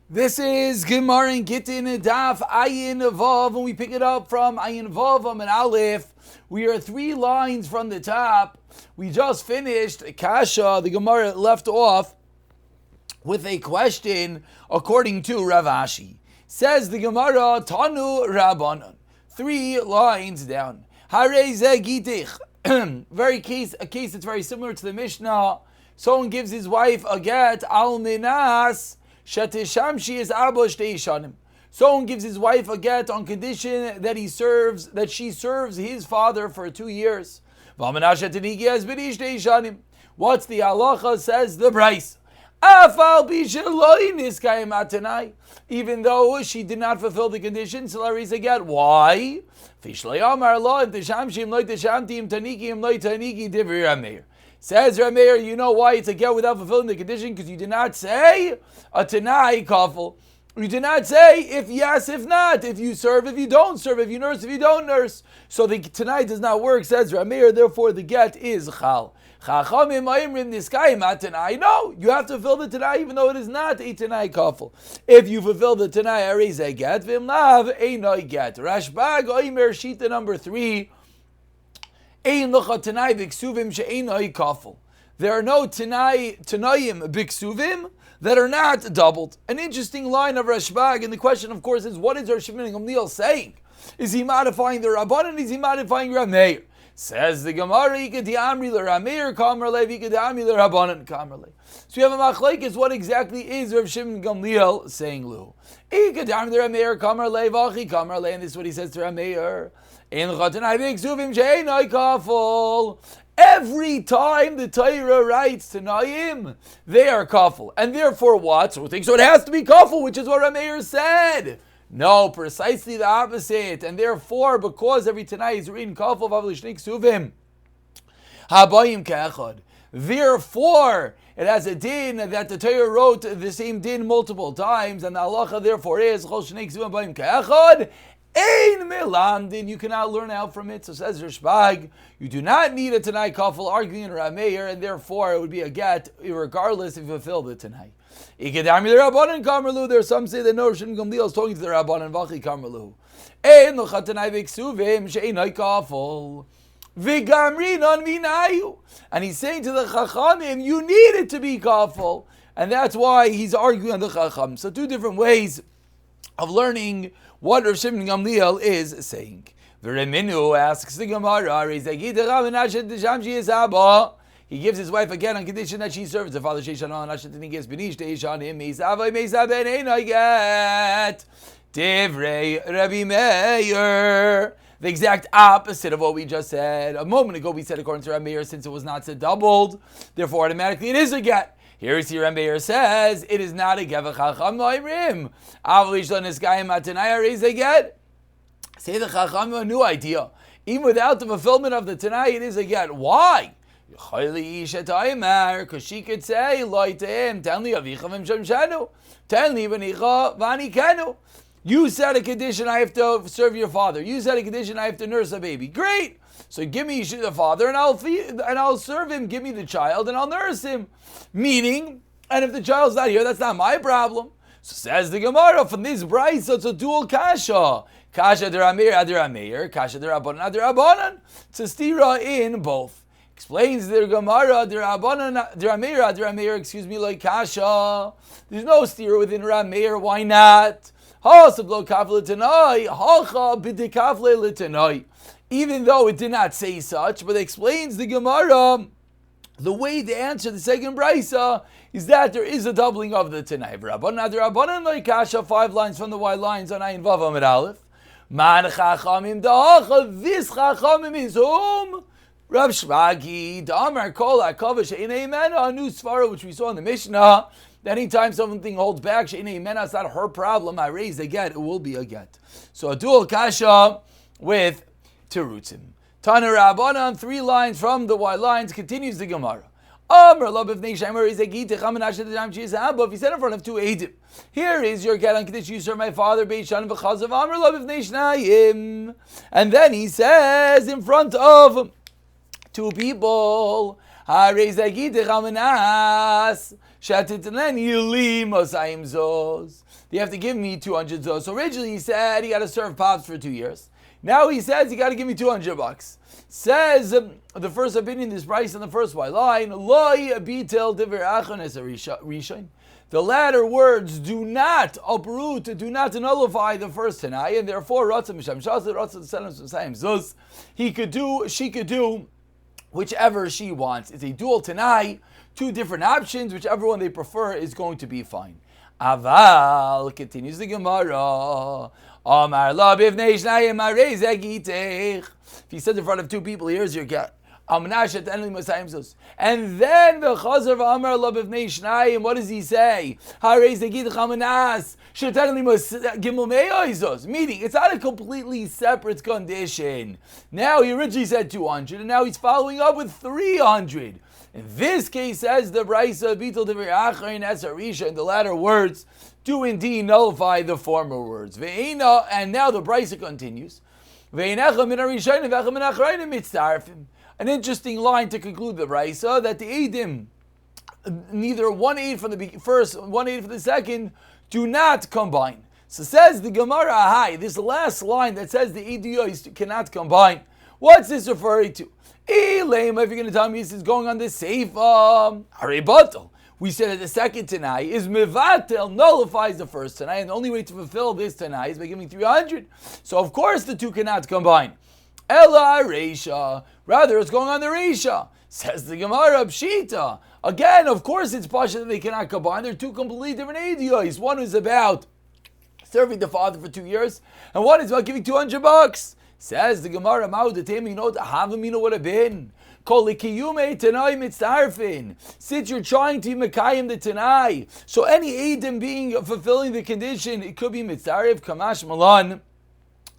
This is Gemara in Gittin Daf Ayin Vav, and we pick it up from Ayin Vav and Aleph. We are 3 lines from the top. We just finished Kasha. The Gemara left off with a question according to Rav Ashi. Says the Gemara, Tanu Rabbanan. 3 lines down. Harei ze Gittich. A case that's very similar to the Mishnah. Someone gives his wife a get al minas. Shamshi is Abba Shtei Shanim. Someone gives his wife a get on condition that she serves his father for 2 years. What's the halacha? Says the Bryce. Even though she did not fulfill the conditions, Larry's a get. Why? Says Rameir, you know why it's a get without fulfilling the condition? Because you did not say a Tanai kafel. You did not say if yes, if not, if you serve, if you don't serve, if you nurse, if you don't nurse. So the Tanai does not work, says Rameir, therefore the get is chal. Chachamim ma'imrim niskayim atanai. No, you have to fulfill the Tanai even though it is not a Tanai kafel. If you fulfill the Tanai, arez a get, v'imlav einoi get. Rashbag oimer shita number 3. There are no Tanayim biksuvim that are not doubled. An interesting line of Rashbag, and the question, of course, is what is Rav Shimon Gamliel saying? Is he modifying the Rabbanan? Is he modifying Rav Meir? Says the Gemara, so we have a machlekes. What exactly is Rav Shimon Gamliel saying, Lu? And this is what he says to Rav Meir. Every time the Torah writes Tanayim, they are kafel. And therefore what? So we think, so it has to be kafel, which is what Rameir said. No, precisely the opposite. And therefore, because every Tanai is written kafel, v'avlishnik suvim, habayim ke'echad. Therefore, it has a din that the Torah wrote the same din multiple times, and the halacha therefore is chol shnei suvim habayim ke'echad. Ein melamdin, you cannot learn out from it. So says Rashbag, you do not need a Tanai kafel arguing in Rameir, and therefore it would be a get regardless if you fulfill the Tanai. There are some say that no, Rav Shimon Gamliel is talking to the Rabbanan Vachi Kamerlu. Ein locha Tanai v'ksuvim she'einai kafel v'gamrin on minayu, and he's saying to the Chachamim, you need it to be kafel, and that's why he's arguing on the Chacham. So 2 different ways of learning what Rav Shimon Gamliel is saying. V'reminu asks the Gemara, he gives his wife again on condition that she serves the father. Divrei Rabbi Meir. The exact opposite of what we just said. A moment ago we said according to Rabbi Meir, since it was not said doubled, therefore automatically it is a get. Here is Rabbi Meir says, it is not a get. Say the Chacham a new idea. Even without the fulfillment of the Tanai, it is a get. Why? Because she could say, you said a condition, I have to serve your father. You said a condition, I have to nurse a baby. Great. So give me the father and I'll serve him. Give me the child and I'll nurse him. Meaning, and if the child's not here, that's not my problem. So says the Gemara, from this brayso, so it's a dual kasha. Kasha de Rameir ad Rameir, kasha de Rabbanan ad Rabbanan. It's a stira in both. Explains the Gemara, de Rabbanan de Rameir ad Rameir, like kasha. There's no stira within Rameir. Why not? Even though it did not say such, but it explains the Gemara, the way to answer the second brayso is that there is a doubling of the Tanai. Rabbanan like kasha, 5 lines from the white lines on Ayin Vav Amid Aleph. Man chachamim da'acha, this chachamim is whom? Rav Shvagi, Da'amar kol ha'kava she'inei mena, a new svara which we saw in the Mishnah. Anytime something holds back, she'inei mena, it's not her problem. I raise a get, it will be a get. So a dual kasha with terutzim. Tana Rabbanan, 3 lines from the white lines, continues the Gemara. If he said in front of 2 Eidim, here is your get on condition you serve my father, and then he says in front of 2 people, They have to give me 200 zos. So originally he said he got to serve pops for 2 years. Now he says you got to give me $200. Says the first opinion, this price in the first white line, the latter words do not uproot, do not nullify the first Tanai, and therefore she could do whichever she wants. It's a dual Tanai, 2 different options, whichever one they prefer is going to be fine. Aval, continues the Gemara. If he says in front of 2 people, here's your get. And then the Chazar v'Amar lo b'vnei shnayim, what does he say? Meaning, it's not a completely separate condition. Now he originally said 200, and now he's following up with 300. In this case, says the Brisa, Bitul Divrei Acharin Esarisha, in the latter words, do indeed nullify the former words. Ve'ina, and now the Brisa continues. An interesting line to conclude the Brisa, that the Eidim, neither 1 aid from the first, 1 aid from the second, do not combine. So says the Gemara, this last line that says the Eidiyos cannot combine. What's this referring to? If you're going to tell me this is going on the Seifa, Aribatel. We said that the second Tanai is Mevatel, nullifies the first Tanai, and the only way to fulfill this Tanai is by giving 300. So of course the 2 cannot combine. Ella Reisha, rather it's going on the Reisha. Says the Gemara, Pshita. Again, of course it's Pasha that they cannot combine. They're 2 completely different Eidiyos. One is about serving the father for 2 years, and one is about giving $200. Says the Gemara, Ma'u Datemi, you know what the Havamina would have been? Since you're trying to Mekayim the Tanai, so any Eidim being fulfilling the condition, it could be Mitzarif, Kamash Malan,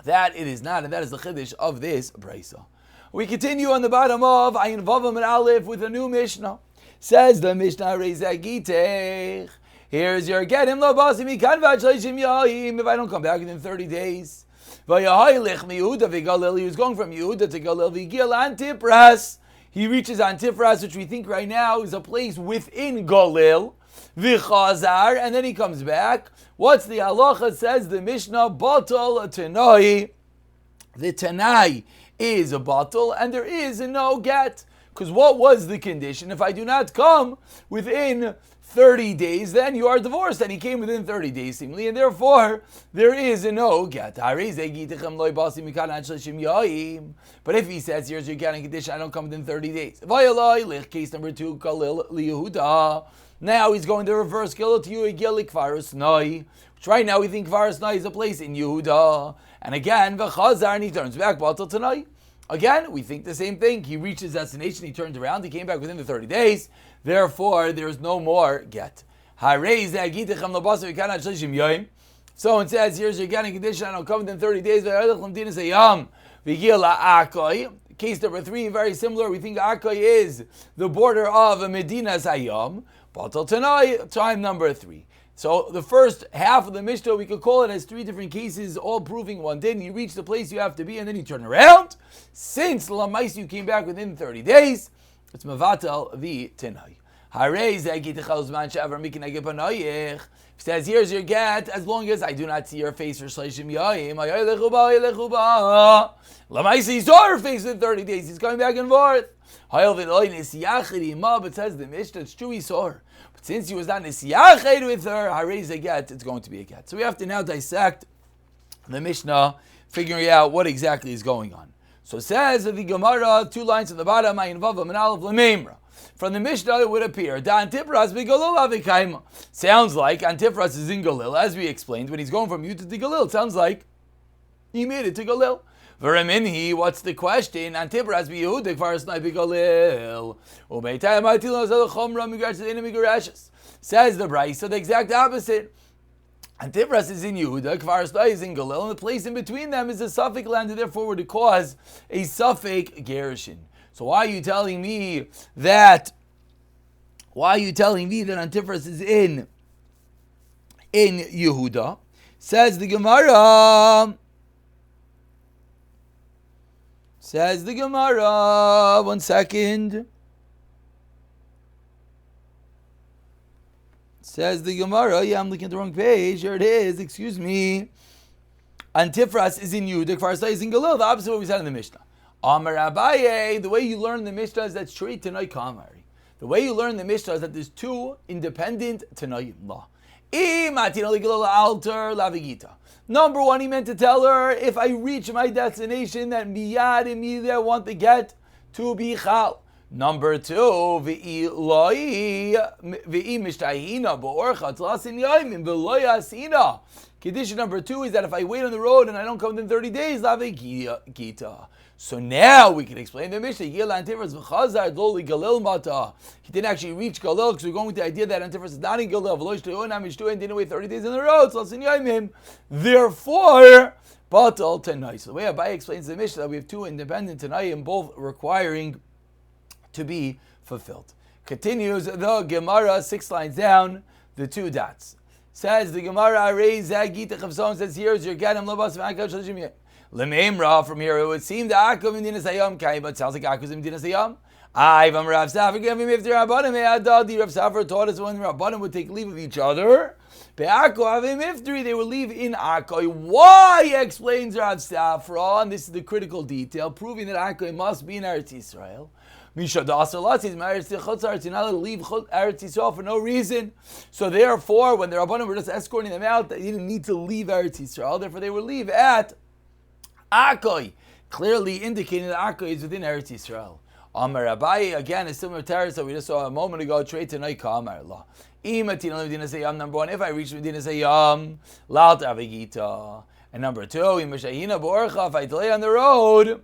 that it is not, and that is the Chiddush of this Brisa. We continue on the bottom of Ayin Vavam and Aleph with a new Mishnah. Says the Mishnah, Gittin. Here's your Gittin, if I don't come back within 30 days. He was going from Yehuda to Galil. Antipras. He reaches Antipras, which we think right now is a place within Galil. V'chazar, and then he comes back. What's the halacha? Says the Mishnah, batal tanai. The tanai is a batal, and there is no get. Because what was the condition? If I do not come within 30 days, then you are divorced. And he came within 30 days, seemingly, and therefore there is no get. But if he says, here's your getting condition, I don't come within 30 days. Case number 2, Kalil Yehuda. Now he's going to reverse Kalil to Yehuda, which right now we think Kvaras Nai is a place in Yehuda. And again, V'chazar, and he turns back, Batal Tanai. Again, we think the same thing. He reached his destination, he turned around, he came back within the 30 days. Therefore, there's no more get. Someone says, here's your getting condition, I don't come within 30 days. Case number 3, very similar. We think Akoy is the border of Medina Sayam. Batal Tanai, time number 3. So the first half of the Mishnah, we could call it as 3 different cases, all proving one din. You reach the place you have to be, and then you turn around. Since Lamais you came back within 30 days, it's Mavatal the Tenai. He says, here's your get, as long as I do not see your face for Shleshim Yayim. Lamais he saw her face within 30 days. He's coming back and forth. But says the Mishnah, it's true he saw her. But since he was not nisiyached with her, harez a get, it's going to be a get. So we have to now dissect the Mishnah, figuring out what exactly is going on. So it says the Gemara, 2 lines at the bottom, from the Mishnah it would appear, sounds like Antipras is in Galil, as we explained, when he's going from Yuta to Galil, it sounds like he made it to Galil. V'reminhi, what's the question? Antipras b'Yehuda kvaras nai b'Galil. U'beitayim ha'tilos ha'chomra migrash t'eina migrashes. Says the Brisa, the exact opposite. Antipras is in Yehuda, kvaras nai is in Galil, and the place in between them is a Suffolk land, and therefore would cause a Suffolk garrison. So why are you telling me that Antipras is in Yehuda? Says the Gemara. One second. Says the Gemara, I'm looking at the wrong page. Here it is, excuse me. Antifras is in Yud, Kfarsai is in Galil, the opposite of what we said in the Mishnah. Amar Abaye, the way you learn the Mishnah is that straight Tanai Kamari. The way you learn the Mishnah is that there's two independent Tanaim law. Number one, he meant to tell her, if I reach my destination, that miyad immediately I want the get to be chal. Number two, condition number two is that if I wait on the road and I don't come within 30 days, so now we can explain the Mishnah. He didn't actually reach Galil because we're going with the idea that Antifras is not in Galil and didn't wait 30 days on the road. Therefore, Batal Tanai. So the way Abai explains the Mishnah, we have two independent Tanaim, both requiring to be fulfilled. Continues the Gemara, 6 lines down, the 2 dots. Says the Gemara, Gittin says, here's your Gadim Labas V'Akal Lememra, from here it would seem the Akum in Dinas Hayam Kai, but sounds like Akum in Dinas Hayam. Ivam Rav Safar, give him if the Rabbanim Me'adadi. Rav Safar taught us when the Rabbanim would take leave of each other. Be'ako Avim Iftri, they would leave in Akoy. Why, explains Rav Safar, and this is the critical detail, proving that Akoy must be in Eretz Yisrael. Misha Dasar Latz is married to Chutzar, you're not allowed to leave Eretz Yisrael for no reason. So therefore, when the Rabbanim were just escorting them out, they didn't need to leave Eretz Yisrael, therefore they would leave at Akoy, clearly indicating that Akoy is within Eretz Yisrael. Amar Abaye, again, a similar terrace that we just saw a moment ago, trade to Naika Amar Allah. Number one, if I reach Medina Sayyam, Laut Avigita. And number two, Imashahina Borcha, if I delay on the road,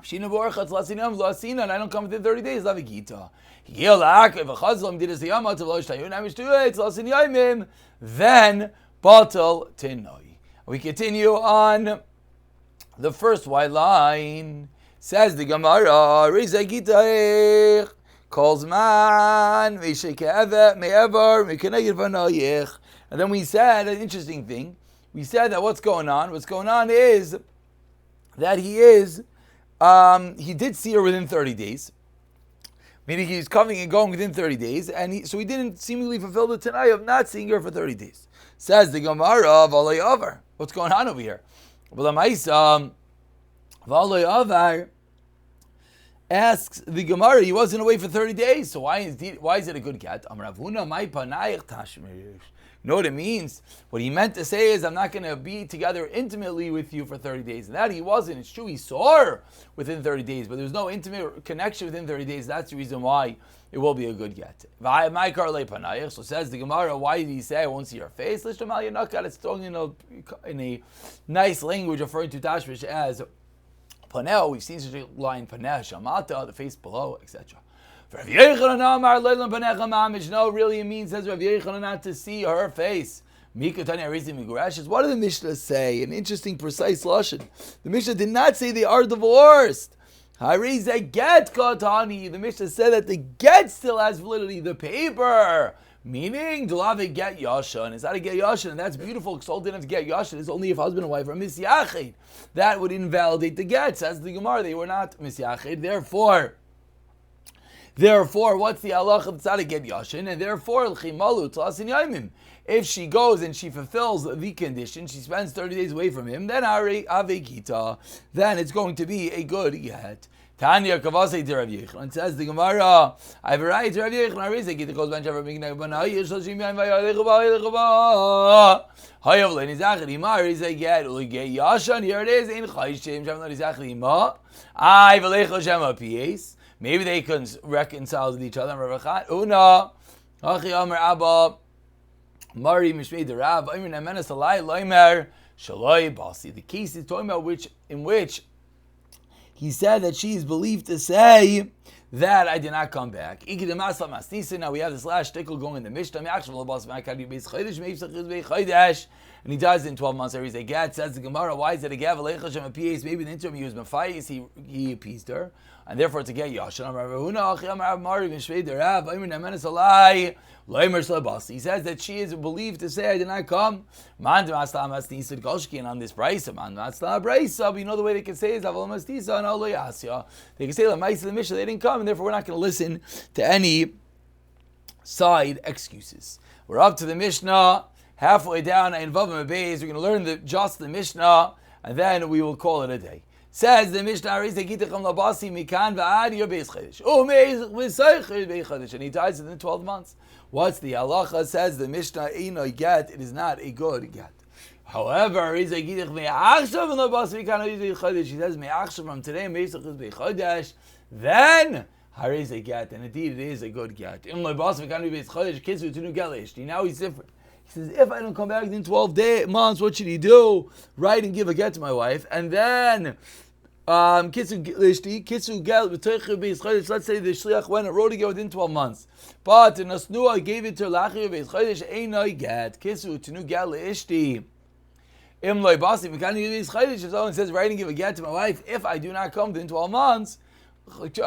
Shina Borcha, Tlasinam, Lasina, and I don't come within 30 days, Avigita. Then, Batal Tinoi. We continue on the first white line. Says the Gemara, calls man, and then we said an interesting thing. We said that what's going on is that he did see her within 30 days. Meaning he's coming and going within 30 days, and so he didn't seemingly fulfill the Tanai of not seeing her for 30 days. Says the Gemara, V'alei Avar. What's going on over here? Asks the Gemara, he wasn't away for 30 days, so why is it a good get? You know what it means? What he meant to say is, I'm not going to be together intimately with you for 30 days. And that he wasn't. It's true, he saw her within 30 days, but there's no intimate connection within 30 days. That's the reason why it will be a good get. So says the Gemara, why did he say, I won't see your face? It's talking in a nice language, referring to Tashmish as Panel. We've seen such a line, Panel, Shamata, the face below, etc. No, really it means, says Rav Yechanan, not to see her face. What did the Mishnah say? An interesting, precise lashon. The Mishnah did not say they are divorced. The Mishnah said that the get still has validity, the paper. Meaning, Dulav get Yashan. It's not a get Yashan, and that's beautiful because all didn't have to get Yashan. It's only if husband and wife are misyached. That would invalidate the get. Says the Gemara, they were not misyached. Therefore, what's the halacha? It's not a get Yashin, and therefore, if she goes and she fulfills the condition, she spends 30 days away from him, then it's going to be a good get. Tanya Kavase to Rav Yechon says the Gemara, I have a right to Rav Yechon. I raise a get goes bench over big neighbor. Now you shall see me and Hayav Leni Zachari Mar is a get Yashan. Here it is in Chayshim Shamla Zachari Ma. I will Lecho Shema Pies. Maybe they couldn't reconcile with each other. Una, Hachi Amar Abba, Mari Mishmei the Rav, Amir Namenas Alai Loimer, Shaloi Basi. The case is talking about in which he said that she is believed to say that I did not come back. Now we have this last shtickle going in the Mishnah. And he does in 12 months. Every day, Gad says the Gemara, why is it a Gav? Maybe in the interim he was Mephias, he appeased her, and therefore it's a Gad Yashan. He says that she is believed to say, I did not come. And on this Braisa, you know the way they can say is, they can say, the Mishnah, they didn't come, and therefore we're not going to listen to any side excuses. We're up to the Mishnah, halfway down. Ayin Vav Amud Beis. We're going to learn just the Mishnah, and then we will call it a day. Says the Mishnah, and he dies within 12 months. What's the halacha? Says the Mishnah, Eino get, it is not a good get. However, he says, from today, then Hariz a get, and indeed it is a good get. Now he's different. He says, if I don't come back in 12 months, what should he do? Write and give a get to my wife, and then kitsu gel. Let's say the shliach went and wrote again within 12 months, but the nasnua gave it to lachi beis chodesh einoi get kitsu tenu gel ishti. Im loy basi mekani beis chodesh. If someone says, write and give a get to my wife, if I do not come within 12 months. If you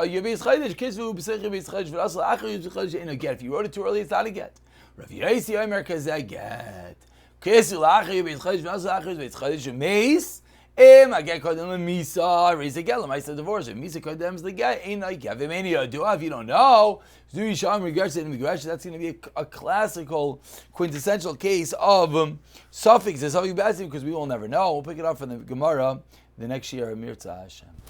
wrote it too early, it's not a get. Rav Yosi Omer kazeh get. Kisu lachi beis chodesh v'asla beis chodesh meis. I get kodem misa raise a gelam. I said divorce. Misa kodem is the get. Ain't I give him any adua if you don't know. Do yisham regrets it in regression. That's going to be a classical, quintessential case of suffix. There's something bad because we will never know. We'll pick it up from the Gemara the next year. Mirza Hashem.